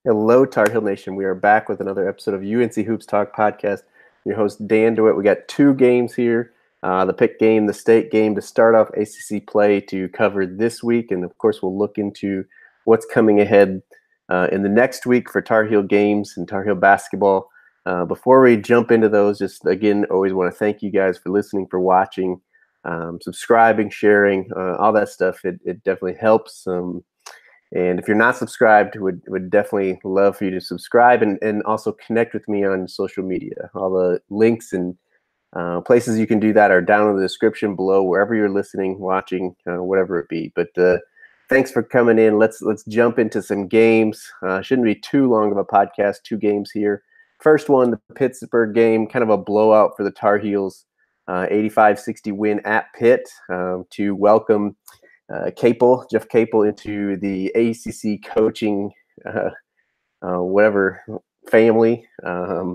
Hello, Tar Heel Nation. We are back with another episode of UNC Hoops Talk podcast. Your host, Dan DeWitt. We got two games here, the Pitt game, the State game to start off ACC play to cover this week. And, of course, we'll look into what's coming ahead in the next week for Tar Heel games and Tar Heel basketball. Before we jump into those, just, again, always want to thank you guys for listening, for watching, subscribing, sharing, all that stuff. It definitely helps. And if you're not subscribed, would definitely love for you to subscribe and also connect with me on social media. All the links and places you can do that are down in the description below, wherever you're listening, watching, whatever it be. But thanks for coming in. Let's jump into some games. Shouldn't be too long of a podcast. Two games here. First one, the Pittsburgh game, kind of a blowout for the Tar Heels. 85-60 win at Pitt to welcome Jeff Capel into the ACC coaching, whatever family,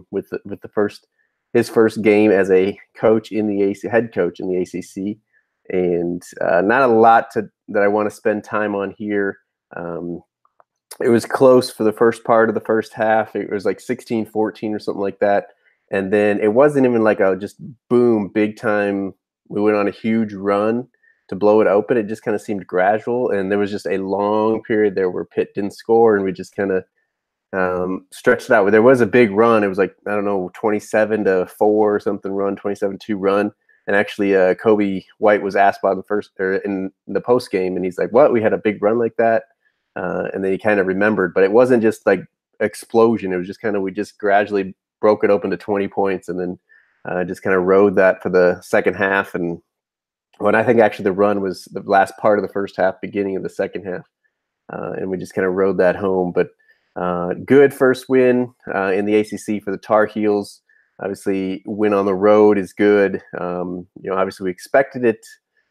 with his first game as a coach in the head coach in the ACC, and not a lot that I want to spend time on here. It was close for the first part of the first half. It was like 16-14 or something like that, and then it wasn't even like a just boom, big time. We went on a huge run to blow it open. It just kind of seemed gradual, and there was just a long period there where Pitt didn't score, and we just kind of stretched it out. There was a big run. It was like, I don't know, 27-4 or something run, 27-2 run. And actually, Kobe White was asked by in the post game, and he's like, "What? We had a big run like that?" And then he kind of remembered, but it wasn't just like explosion. It was just kind of, we just gradually broke it open to 20 points, and then just kind of rode that for the second half. And when I think actually the run was the last part of the first half, beginning of the second half. And we just kind of rode that home. But good first win in the ACC for the Tar Heels. Obviously, win on the road is good. Obviously we expected it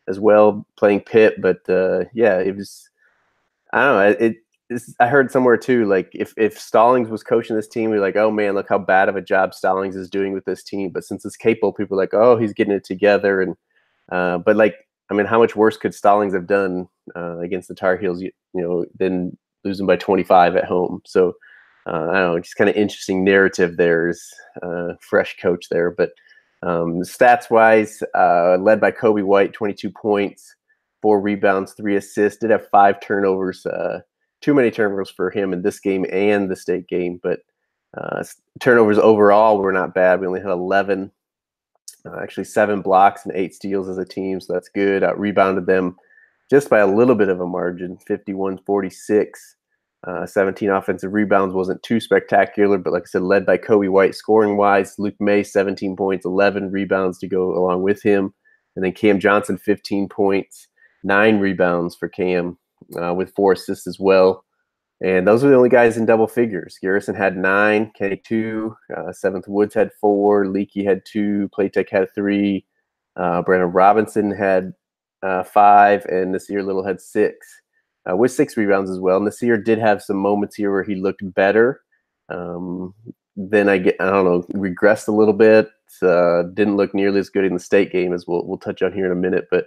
as well, playing Pitt. But, it was, I don't know, I heard somewhere too, like if Stallings was coaching this team, we're like, oh man, look how bad of a job Stallings is doing with this team. But since it's Capel, people are like, oh, he's getting it together. And but how much worse could Stallings have done against the Tar Heels, than losing by 25 at home? So I don't know, just kind of interesting narrative there is fresh coach there. But stats wise, led by Kobe White, 22 points, 4 rebounds, 3 assists, did have 5 turnovers, too many turnovers for him in this game and the State game. But turnovers overall were not bad. We only had 11. Actually 7 blocks and 8 steals as a team, so that's good. Rebounded them just by a little bit of a margin, 51-46. 17 offensive rebounds wasn't too spectacular, but like I said, led by Kobe White scoring-wise. Luke May, 17 points, 11 rebounds to go along with him. And then Cam Johnson, 15 points, 9 rebounds for Cam, with 4 assists as well. And those were the only guys in double figures. Garrison had 9, Kenny 2, Seventh Woods had 4, Leakey had 2, Playtech had 3, Brandon Robinson had 5, and Nasir Little had 6, with 6 rebounds as well. Nasir did have some moments here where he looked better. Then regressed a little bit. Didn't look nearly as good in the State game, as we'll touch on here in a minute. But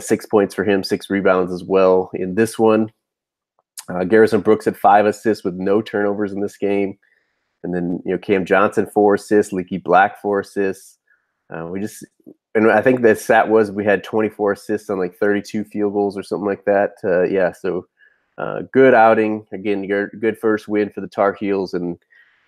6 points for him, 6 rebounds as well in this one. Garrison Brooks had 5 assists with no turnovers in this game. And then, Cam Johnson, 4 assists, Leaky Black, 4 assists. And I think the stat was we had 24 assists on like 32 field goals or something like that. So good outing. Again, good first win for the Tar Heels, and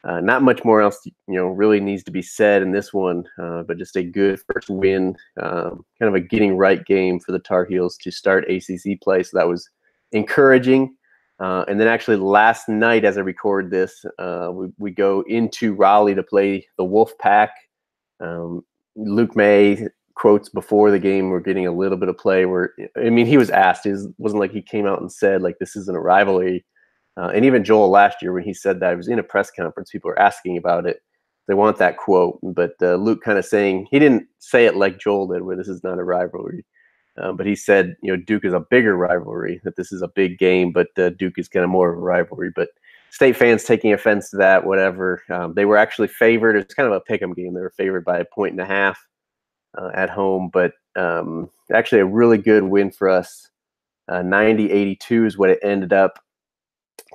not much more else, really needs to be said in this one, but just a good first win, kind of a getting right game for the Tar Heels to start ACC play. So that was encouraging. And then actually last night, as I record this, we go into Raleigh to play the Wolf Pack. Luke May quotes before the game were getting a little bit of play where, he was asked. It wasn't like he came out and said, like, this isn't a rivalry. And even Joel last year, when he said that, he was in a press conference. People were asking about it. They want that quote. But Luke kind of saying, he didn't say it like Joel did, where this is not a rivalry. But he said, Duke is a bigger rivalry, that this is a big game, but Duke is kind of more of a rivalry. But State fans taking offense to that, whatever. They were actually favored. It's kind of a pick'em game. They were favored by 1.5 at home, but actually a really good win for us. 90-82 is what it ended up.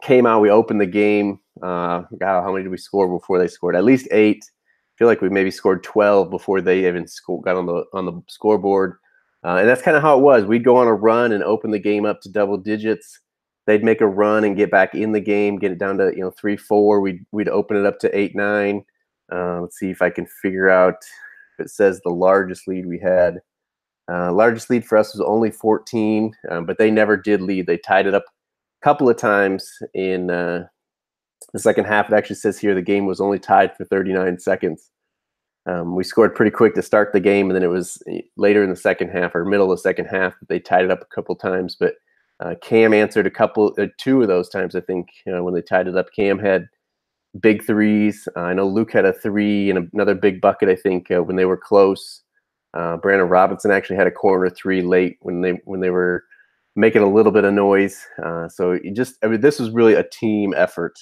came out. We opened the game. God, how many did we score before they scored? At least 8. I feel like we maybe scored 12 before they even got on the scoreboard. And that's kind of how it was. We'd go on a run and open the game up to double digits. They'd make a run and get back in the game, get it down to 3-4. We'd open it up to 8-9. Let's see if I can figure out if it says the largest lead we had. Largest lead for us was only 14, but they never did lead. They tied it up a couple of times in the second half. It actually says here the game was only tied for 39 seconds. We scored pretty quick to start the game, and then it was later in the second half or middle of the second half that they tied it up a couple times. But Cam answered two of those times, I think, when they tied it up. Cam had big threes. I know Luke had a 3 and another big bucket, I think, when they were close. Brandon Robinson actually had a corner 3 late when they were making a little bit of noise. So this was really a team effort.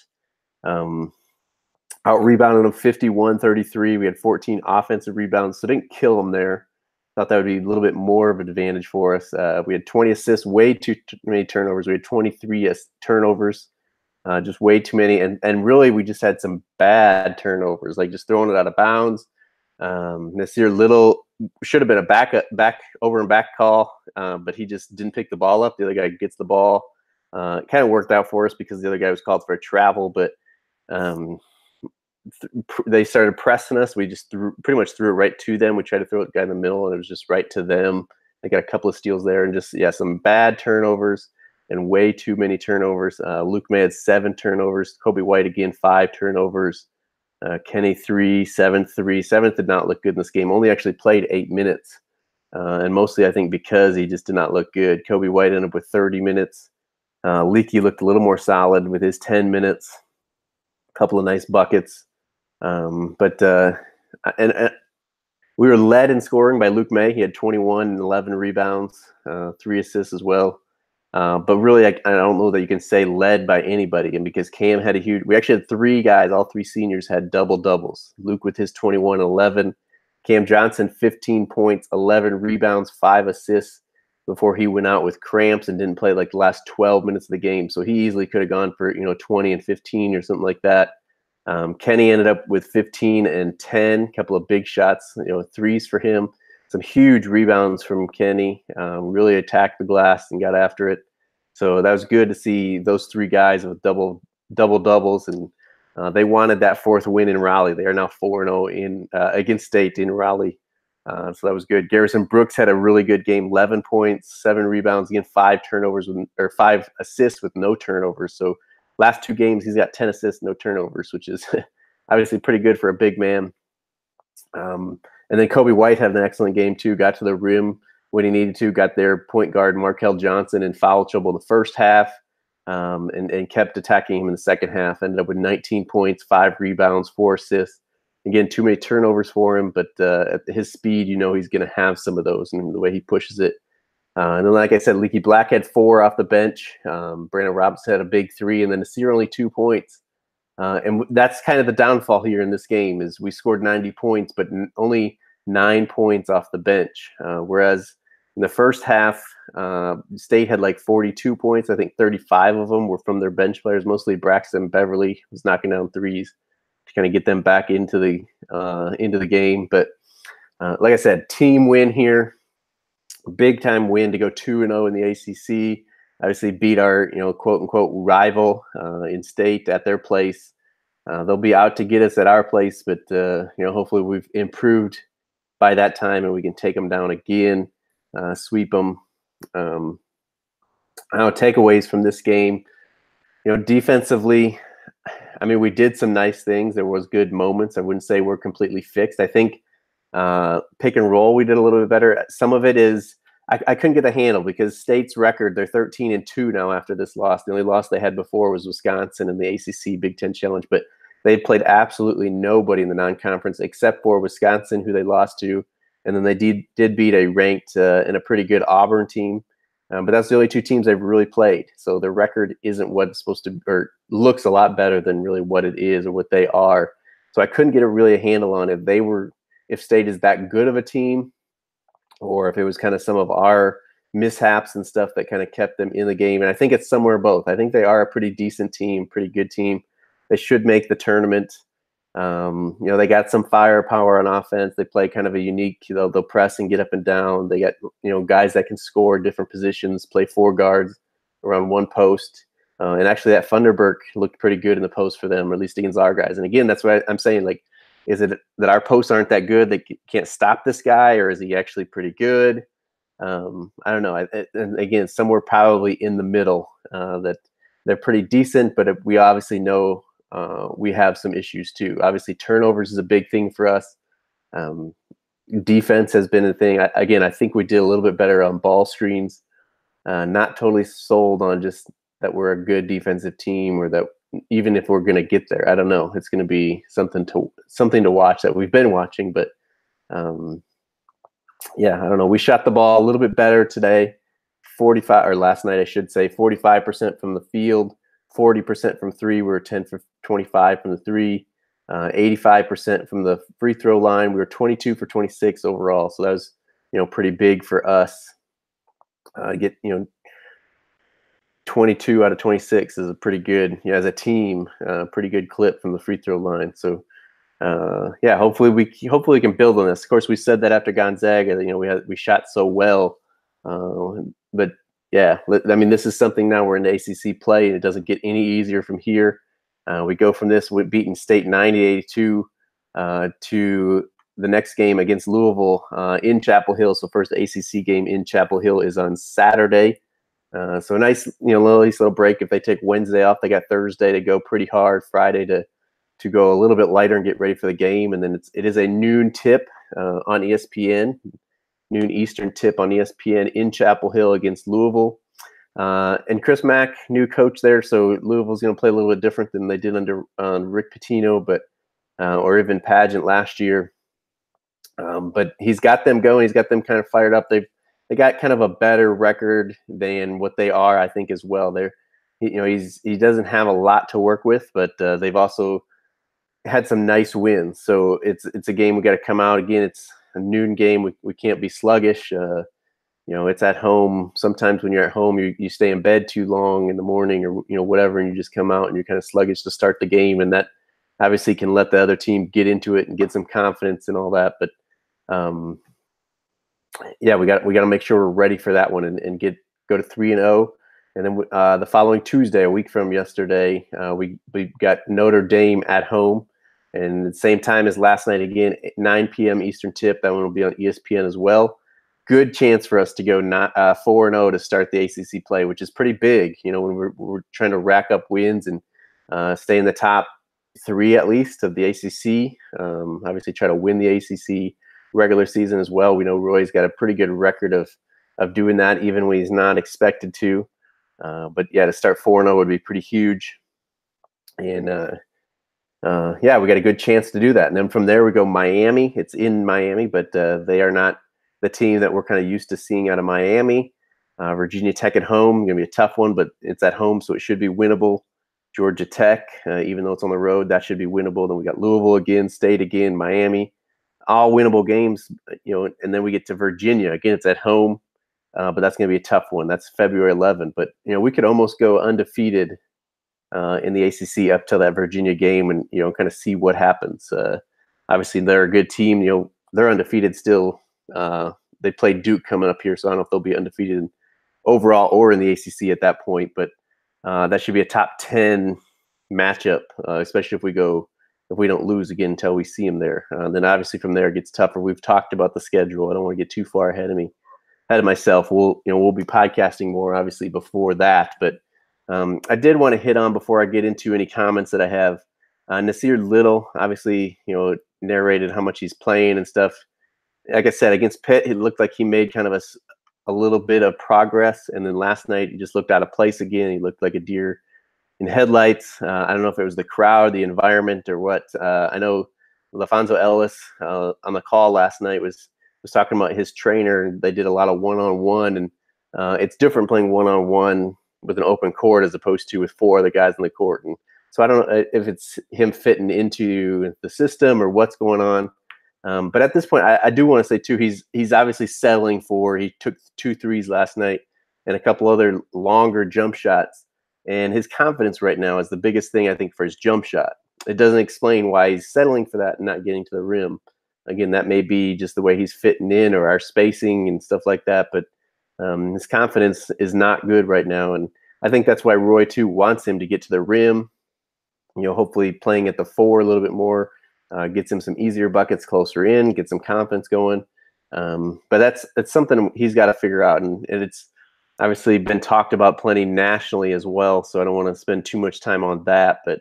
Out rebounded them 51-33. We had 14 offensive rebounds, so didn't kill them there. Thought that would be a little bit more of an advantage for us. We had 20 assists, way too many turnovers. We had 23 turnovers, just way too many. And really, we just had some bad turnovers, like just throwing it out of bounds. Nasir Little should have been a back over and back call, but he just didn't pick the ball up. The other guy gets the ball. It kind of worked out for us because the other guy was called for a travel, but they started pressing us. We just pretty much threw it right to them. We tried to throw it guy in the middle, and it was just right to them. They got a couple of steals there, and just some bad turnovers and way too many turnovers. Luke May had 7 turnovers. Kobe White again 5 turnovers. Kenny 3, 7 3. 7th did not look good in this game. Only actually played 8 minutes, and mostly I think because he just did not look good. Kobe White ended up with 30 minutes. Leaky looked a little more solid with his 10 minutes. A couple of nice buckets. But we were led in scoring by Luke May. He had 21 and 11 rebounds, 3 assists as well. But really, I don't know that you can say led by anybody. And because Cam had we actually had 3 guys, all 3 seniors had double-doubles. Luke with his 21 and 11. Cam Johnson, 15 points, 11 rebounds, 5 assists before he went out with cramps and didn't play like the last 12 minutes of the game. So he easily could have gone for 20 and 15 or something like that. Kenny ended up with 15 and 10, a couple of big shots, threes for him. Some huge rebounds from Kenny, really attacked the glass and got after it. So that was good to see those 3 guys with double-doubles, and they wanted that 4th win in Raleigh. They are now 4-0 against State in Raleigh. So that was good. Garrison Brooks had a really good game, 11 points, 7 rebounds, again 5 turnovers or 5 assists with no turnovers. So last 2 games, he's got 10 assists, no turnovers, which is obviously pretty good for a big man. And then Kobe White had an excellent game too. Got to the rim when he needed to. Got their point guard Markel Johnson in foul trouble in the first half, and kept attacking him in the second half. Ended up with 19 points, 5 rebounds, 4 assists. Again, too many turnovers for him, but at his speed, he's going to have some of those, and the way he pushes it. And then, like I said, Leaky Black had 4 off the bench. Brandon Robinson had a big 3, and then Nasir only 2 points. And that's kind of the downfall here in this game is we scored 90 points, but only 9 points off the bench. Whereas in the first half, State had like 42 points. I think 35 of them were from their bench players, mostly Braxton Beverly was knocking down threes to kind of get them back into the game. But like I said, team win here. Big time win to go 2-0 in the ACC. Obviously beat our, quote unquote rival in State at their place. They'll be out to get us at our place, but hopefully we've improved by that time and we can take them down again, sweep them. Takeaways from this game, defensively, I mean, we did some nice things. There was good moments. I wouldn't say we're completely fixed. I think pick and roll, we did a little bit better. Some of it is I couldn't get a handle because State's record, they're 13-2 now after this loss. The only loss they had before was Wisconsin in the ACC Big Ten Challenge, but they played absolutely nobody in the non-conference except for Wisconsin, who they lost to, and then they did beat a ranked and a pretty good Auburn team. But that's the only 2 teams they've really played. So their record isn't what it's supposed to, or looks a lot better than really what it is or what they are. So I couldn't get a handle on if State is that good of a team, or if it was kind of some of our mishaps and stuff that kind of kept them in the game. And I think it's somewhere both. I think they are a pretty decent team, pretty good team. They should make the tournament. They got some firepower on offense. They play kind of a unique, they'll press and get up and down. They got, guys that can score different positions, play 4 guards around 1 post. And actually that Funderburk looked pretty good in the post for them, or at least against our guys. And again, that's what I'm saying. Like, is it that our posts aren't that good? They can't stop this guy, or is he actually pretty good? I don't know. And again, somewhere probably in the middle, that they're pretty decent, but we obviously know we have some issues too. Obviously, turnovers is a big thing for us. Defense has been a thing. I think we did a little bit better on ball screens. Not totally sold on just that we're a good defensive team, or that even if we're going to get there, I don't know. It's going to be something to watch that we've been watching, but yeah, I don't know. We shot the ball a little bit better today. Last night, I should say, 45% from the field, 40% from 3. We were 10 for 25 from the 3, 85% from the free throw line. We were 22 for 26 overall. So that was, pretty big for us. Get 22 out of 26 is a pretty good, as a team, pretty good clip from the free throw line. So hopefully we can build on this. Of course, we said that after Gonzaga, we shot so well, but yeah, I mean, this is something now we're in the ACC play, and it doesn't get any easier from here. We go from this with beating State 90-82 to the next game against Louisville in Chapel Hill. So first ACC game in Chapel Hill is on Saturday. So a nice, little break. If they take Wednesday off, they got Thursday to go pretty hard, Friday to go a little bit lighter and get ready for the game. And then it is a noon tip on ESPN, noon Eastern tip on ESPN in Chapel Hill against Louisville. And Chris Mack, new coach there. So Louisville's going to play a little bit different than they did under Rick Pitino, or even Pageant last year. But he's got them going. He's got them kind of fired up. They got kind of a better record than what they are, I think, as well. He doesn't have a lot to work with, but they've also had some nice wins. So it's a game we got to come out again. It's a noon game. We can't be sluggish. It's at home. Sometimes when you're at home, you stay in bed too long in the morning, or whatever, and you just come out and you're kind of sluggish to start the game, and that obviously can let the other team get into it and get some confidence and all that. But we got to make sure we're ready for that one and go to 3-0. And then the following Tuesday, a week from yesterday, we got Notre Dame at home, and the same time as last night again, 9 p.m. Eastern tip. That one will be on ESPN as well. Good chance for us to go 4-0 to start the ACC play, which is pretty big. When we're trying to rack up wins and stay in the top 3 at least of the ACC. Obviously, try to win the ACC regular season as well. We know Roy's got a pretty good record of doing that, even when he's not expected to. But yeah, to start 4-0 would be pretty huge. And we got a good chance to do that. And then from there we go Miami. It's in Miami, but they are not the team that we're kind of used to seeing out of Miami. Virginia Tech at home, going to be a tough one, but it's at home, so it should be winnable. Georgia Tech, even though it's on the road, that should be winnable. Then we got Louisville again, State again, Miami, all winnable games. And then we get to Virginia again. It's at home, but that's going to be a tough one. That's February 11th. But we could almost go undefeated in the ACC up till that Virginia game, and kind of see what happens. Obviously, they're a good team. They're undefeated still. They play Duke coming up here, so I don't know if they'll be undefeated overall or in the ACC at that point. But that should be a top 10 matchup, especially if we don't lose again until we see them there. Then obviously from there it gets tougher. We've talked about the schedule. I don't want to get too far ahead of myself. We'll be podcasting more obviously before that, but I did want to hit on, before I get into any comments that I have, Nasir Little obviously narrated how much he's playing and stuff. Like I said, against Pitt, it looked like he made kind of a little bit of progress, and then last night he just looked out of place again. He looked like a deer in headlights. I don't know if it was the crowd, the environment, or what. I know LaFonso Ellis on the call last night was talking about his trainer, and they did a lot of one-on-one, and it's different playing one-on-one with an open court as opposed to with 4 other guys in the court. And so I don't know if it's him fitting into the system or what's going on. But at this point, I do want to say too, he's obviously settling for. He took 2 threes last night and a couple other longer jump shots, and his confidence right now is the biggest thing I think for his jump shot. It doesn't explain why he's settling for that and not getting to the rim. Again, that may be just the way he's fitting in or our spacing and stuff like that. But his confidence is not good right now, and I think that's why Roy too wants him to get to the rim. Hopefully playing at the 4 a little bit more. Gets him some easier buckets closer in, get some confidence going. But that's something he's got to figure out. And it's obviously been talked about plenty nationally as well, so I don't want to spend too much time on that. But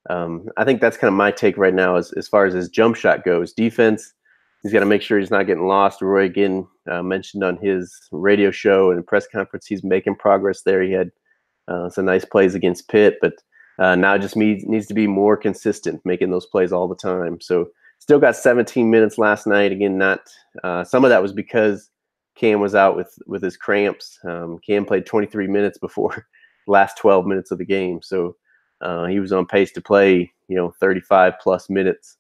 I think that's kind of my take right now as far as his jump shot goes. Defense, he's got to make sure he's not getting lost. Roy, again, mentioned on his radio show and press conference he's making progress there. He had some nice plays against Pitt, but now it just needs to be more consistent, making those plays all the time. So still got 17 minutes last night. Again, not some of that was because Cam was out with his cramps. Cam played 23 minutes before the last 12 minutes of the game. So he was on pace to play, 35 plus minutes.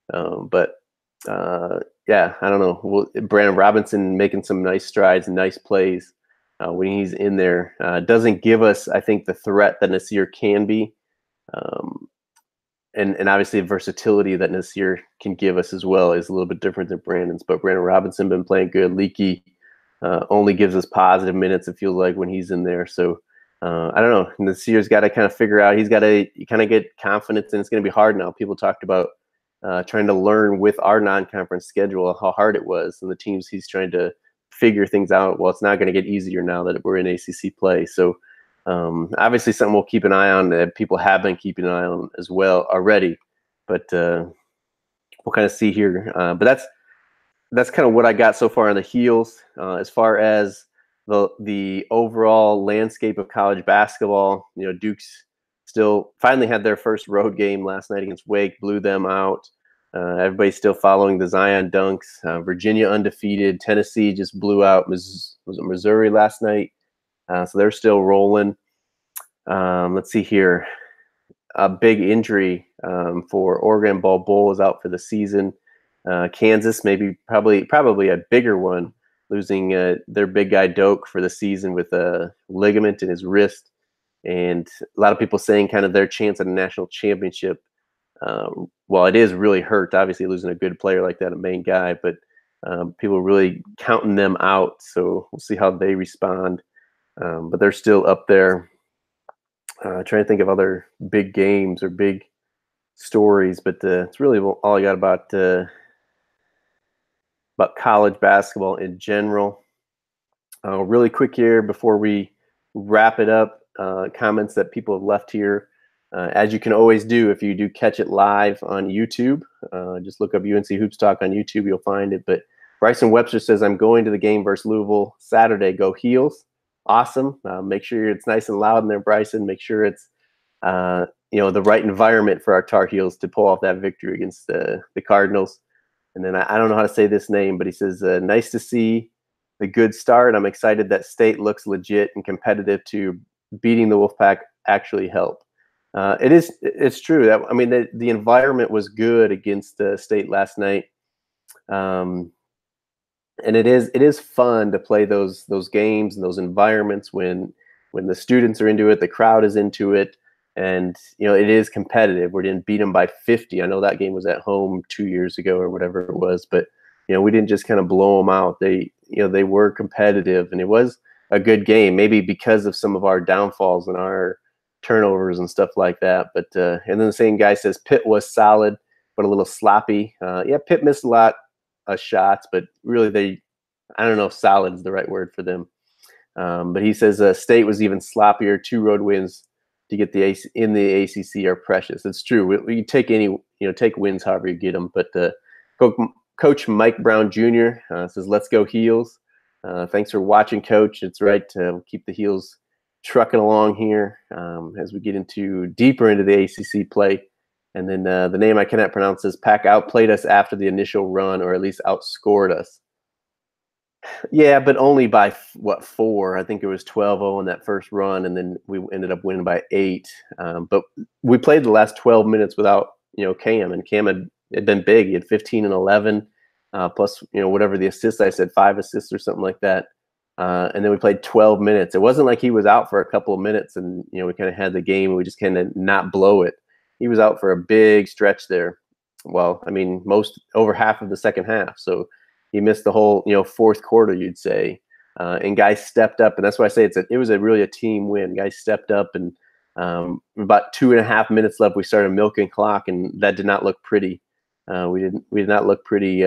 But yeah, I don't know. Brandon Robinson making some nice strides and nice plays when he's in there. Doesn't give us, I think, the threat that Nasir can be. And obviously the versatility that Nasir can give us as well is a little bit different than Brandon's. But Brandon Robinson been playing good. Leaky only gives us positive minutes, it feels like, when he's in there. So I don't know. Nasir's got to kind of figure out. He's got to kind of get confidence, and it's going to be hard now. People talked about trying to learn with our non-conference schedule how hard it was, and the teams he's trying to figure things out. Well, it's not going to get easier now that we're in ACC play. So obviously something we'll keep an eye on, that people have been keeping an eye on as well already, but we'll kind of see here. But that's kind of what I got so far on the heels. As far as the overall landscape of college basketball, Duke's still finally had their first road game last night against Wake, blew them out. Everybody's still following the Zion dunks. Virginia undefeated. Tennessee just blew out was it Missouri last night. So they're still rolling. Let's see here. A big injury for Oregon. Bol Bol is out for the season. Kansas, probably a bigger one, losing their big guy Doak for the season with a ligament in his wrist. And a lot of people saying kind of their chance at a national championship. Well, it is really hurt, obviously, losing a good player like that, a main guy, but people really counting them out. So we'll see how they respond. But they're still up there. Trying to think of other big games or big stories, but it's really all I got about college basketball in general. Really quick here before we wrap it up, comments that people have left here. As you can always do if you do catch it live on YouTube, just look up UNC Hoops Talk on YouTube, you'll find it. But Bryson Webster says, I'm going to the game versus Louisville Saturday. Go Heels. Awesome. Make sure it's nice and loud in there, Bryson. Make sure it's the right environment for our Tar Heels to pull off that victory against the Cardinals. And then I don't know how to say this name, but he says, nice to see the good start. I'm excited that State looks legit and competitive too. Beating the Wolfpack actually helped. It's true. The environment was good against State last night. And it is fun to play those games and those environments when the students are into it, the crowd is into it, and it is competitive. We didn't beat them by 50. I know that game was at home 2 years ago or whatever it was, but we didn't just kind of blow them out. They were competitive, and it was a good game. Maybe because of some of our downfalls and our turnovers and stuff like that. But and then the same guy says Pitt was solid but a little sloppy. Pitt missed a lot shots, but really I don't know if solid is the right word for them. But he says State was even sloppier. 2 road wins to get in the ACC are precious. It's true. We take take wins however you get them. But Coach Mike Brown Jr. Says, let's go Heels. Thanks for watching, Coach. It's right to keep the Heels trucking along here as we get deeper into the ACC play. And then the name I cannot pronounce is Pack outplayed us after the initial run, or at least outscored us. Yeah, but only by 4? I think it was 12-0 in that first run, and then we ended up winning by 8. But we played the last 12 minutes without Cam, and Cam had been big. He had 15 and 11. plus whatever the assists I said, 5 assists or something like that. And then we played 12 minutes. It wasn't like he was out for a couple of minutes and we kind of had the game and we just kind of not blow it. He was out for a big stretch there. Well, I mean, over half of the second half. So he missed the whole fourth quarter, you'd say. And guys stepped up, and that's why I say it was really a team win. Guys stepped up, and about 2.5 minutes left, we started milking clock, and that did not look pretty. We did not look pretty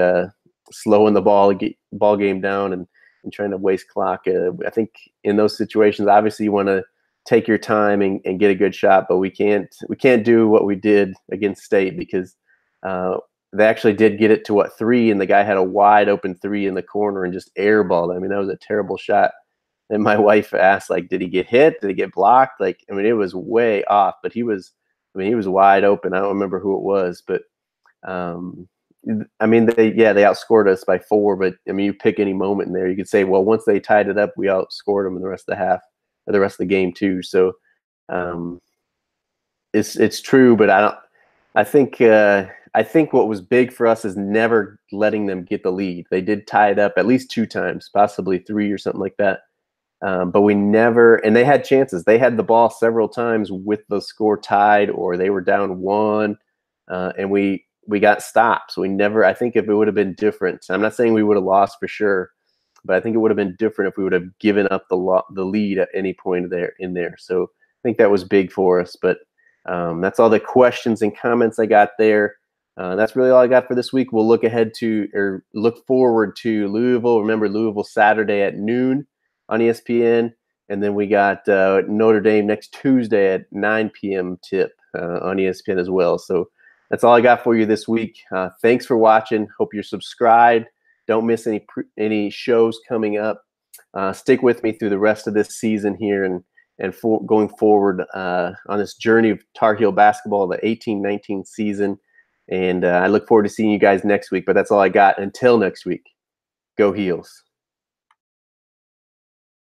slowing the ball game down and trying to waste clock. I think in those situations, obviously you want to take your time and get a good shot, but we can't do what we did against State because they actually did get it to 3, and the guy had a wide open 3 in the corner and just airballed. I mean, that was a terrible shot. And my wife asked, like, did he get hit? Did he get blocked? Like, I mean, it was way off, but he was wide open. I don't remember who it was, but I mean, they outscored us by 4, but I mean, you pick any moment in there. You could say, well, once they tied it up, we outscored them in the rest of the half, or the rest of the game too. So it's true, but I think what was big for us is never letting them get the lead. They did tie it up at least 2 times, possibly 3 or something like that. But we never, and they had chances. They had the ball several times with the score tied, or they were down 1, and we got stopped. So we never, I think if it would have been different, I'm not saying we would have lost for sure, but I think it would have been different if we would have given up the lead at any point in there. So I think that was big for us. But that's all the questions and comments I got there. That's really all I got for this week. We'll look forward to Louisville. Remember, Louisville Saturday at noon on ESPN. And then we got Notre Dame next Tuesday at 9 p.m. tip on ESPN as well. So that's all I got for you this week. Thanks for watching. Hope you're subscribed. Don't miss any shows coming up. Stick with me through the rest of this season here and going forward on this journey of Tar Heel basketball, the 18-19 season. And I look forward to seeing you guys next week. But that's all I got. Until next week, go Heels.